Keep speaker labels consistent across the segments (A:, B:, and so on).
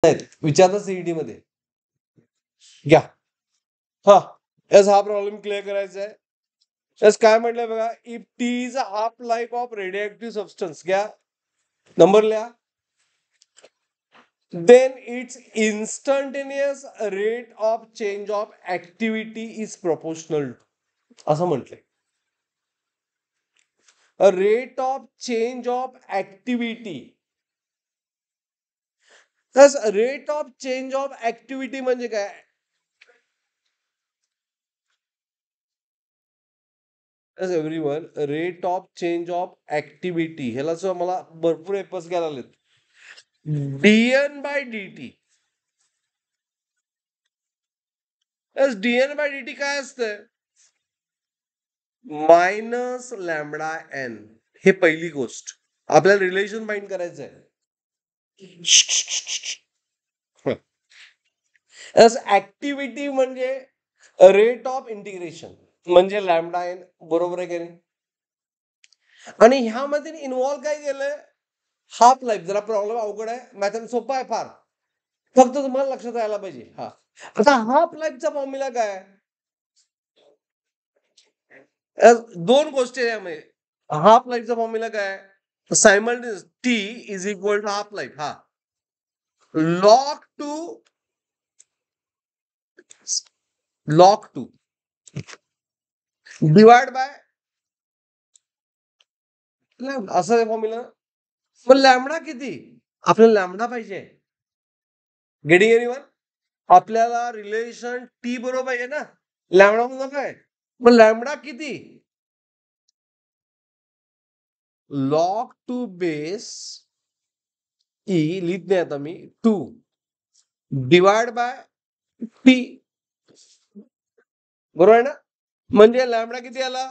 A: आहेत विचारता सीईटी मध्ये घ्या. हा एस हा प्रॉब्लेम क्लिअर करायचा आहे. एस काय म्हटलंय बघा, if T is a half life of radio substance, घ्या नंबर लिहा. then its instantaneous rate of change of activity is proportional असं म्हटलंय. a rate of change of activity. thus rate of change of activity म्हणजे काय? as everyone rate of change of activity ह्याला सुद्धा मला भरपूर एपस घ्यायला लागलेत. dn by dt. dn by dt काय असतं? Minus lambda N. हे पहिली गोष्ट आपल्याला रिलेशन फाइंड करायचं आहे. ऍक्टिव्हिटी म्हणजे रेट ऑफ इंटिग्रेशन म्हणजे लॅमडा एन, बरोबर आहे की नाही? आणि ह्यामध्ये इन्व्हॉल्व काय केलंय? Half life. जरा प्रॉब्लेम अवघड आहे, मॅथम सोपा आहे फार, फक्त तुम्हाला लक्षात यायला पाहिजे. हा आता हाफ लाईफचा फॉर्म्युला काय? दोन गोष्टी यामध्ये. हाफ लाईफचा फॉर्म्युला काय? Simultaneous T is equal to half life. हा लॉग टू डिवाइड बाय असं फॉर्म्युला. पण लॅमडा किती? आपल्याला लॅमडा पाहिजे. Getting anyone? आपल्याला रिलेशन टी बरोबर पाहिजे ना. लॅमडा म्हणजे काय? पण लॅमडा किती? लॉग टू बेस ई लिहित नाही आता मी, 2 डिवाइड बाय टी, बरोबर आहे ना? म्हणजे लॅमडा किती आला?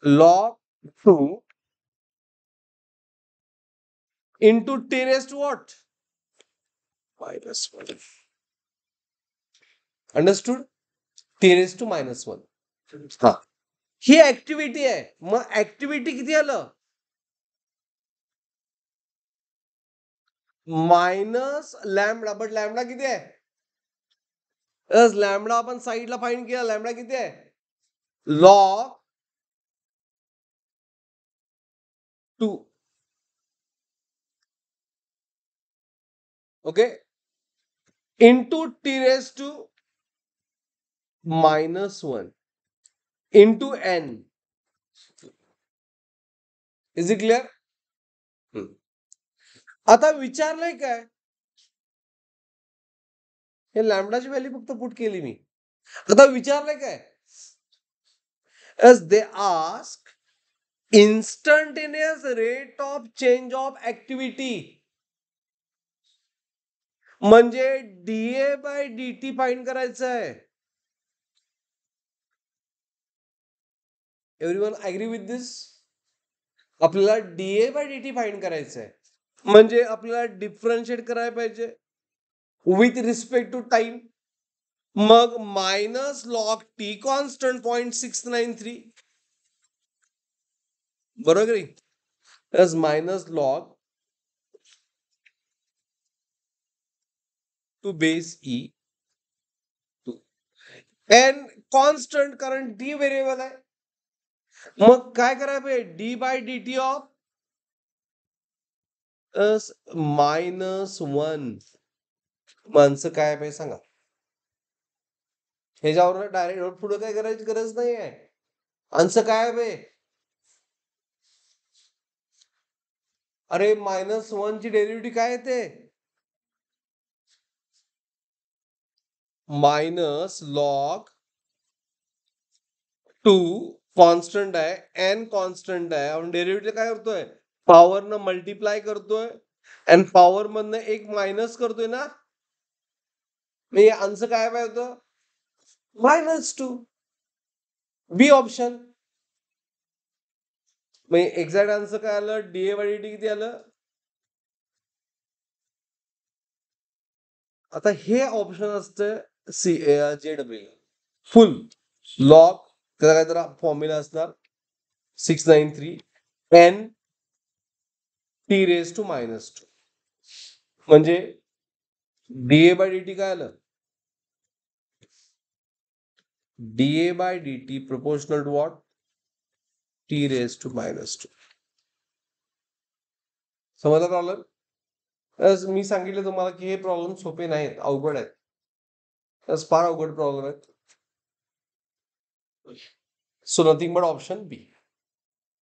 A: Log 2 into T raise to what? -1. Understood? T raise to -1. हा ही ऍक्टिव्हिटी आहे. मग ऍक्टिव्हिटी किती आलं? Minus lambda. बट लॅमडा किती आहे? लॅमडा आपण साईडला फाइंड केला. लॅमडा किती आहे? Log 2. Okay, into T raise to -1 into N. Is it clear? आता विचारलंय काय? हे लॅमडाची व्हॅल्यू फक्त पुट केली मी. आता विचारलंय काय? S they ask instantaneous rate of change of activity म्हणजे डीए बाय डीटी फाइंड करायचं आहे. एव्हरीवन ऍग्री विथ दिस? आपल्याला डीए बाय डीटी फाइंड करायचं आहे. म्हणजे आपल्याला डिफरन्शिएट करायला पाहिजे विथ रिस्पेक्ट टू टाइम. मग मायनस लॉग टी कॉन्स्टंट 0.693, बरोबर आहे? As minus log to base e N constant, कारण डी व्हेरिएबल आहे. मग काय करायला पाहिजे? D by D T of -1. माणसं काय पाहिजे सांगा? ह्याच्यावर डायरेक्ट पुढे काय करायची गरज नाही आहे. आन्सर काय आहे? अरे -1 ची डेरिव्हेटिव्ह काय येते? मायनस लॉग 2 कॉन्स्टंट आहे, एन कॉन्स्टंट आहे. आपण डेरिव्हेटिव्ह काय करतोय? पॉवरनं मल्टिप्लाय करतोय आणि पॉवर मधनं एक मायनस करतोय ना. मी आन्सर काय पाहिजे होतं? -2. बी ऑप्शन. मग एक्झॅक्ट आन्सर काय आलं? डीए बाय डी किती आलं? आता हे ऑप्शन असतं JW फुल लॉग. त्याचा काय जरा फॉर्म्युला असणार 693 N T raise to minus 2. म्हणजे डीए बाय डी टी काय आलं? DA by D T proportional to what? T raise to minus 2. समजला प्रॉब्लेम? मी सांगितलं तुम्हाला की हे प्रॉब्लेम सोपे नाहीत, अवघड आहेत. फार अवघड प्रॉब्लेम आहेत. So nothing but option B.